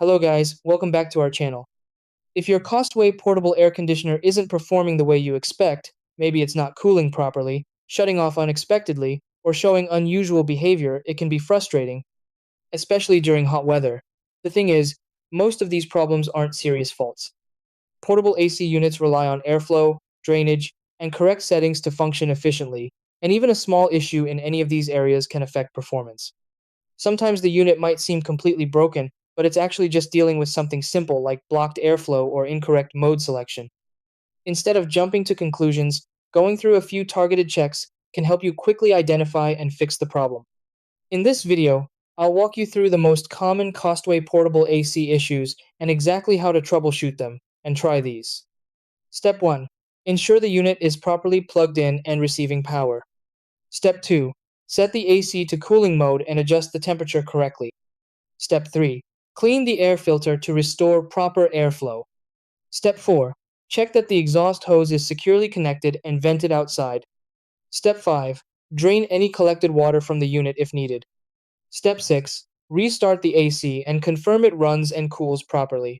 Hello guys, welcome back to our channel. If your Costway portable air conditioner isn't performing the way you expect, maybe it's not cooling properly, shutting off unexpectedly, or showing unusual behavior, it can be frustrating, especially during hot weather. The thing is, most of these problems aren't serious faults. Portable AC units rely on airflow, drainage, and correct settings to function efficiently, and even a small issue in any of these areas can affect performance. Sometimes the unit might seem completely broken, but it's actually just dealing with something simple like blocked airflow or incorrect mode selection. Instead of jumping to conclusions, going through a few targeted checks can help you quickly identify and fix the problem. In this video, I'll walk you through the most common Costway portable AC issues and exactly how to troubleshoot them, and try these. Step 1. Ensure the unit is properly plugged in and receiving power. Step 2. Set the AC to cooling mode and adjust the temperature correctly. Step 3. Clean the air filter to restore proper airflow. Step 4. Check that the exhaust hose is securely connected and vented outside. Step 5. Drain any collected water from the unit if needed. Step 6. Restart the AC and confirm it runs and cools properly.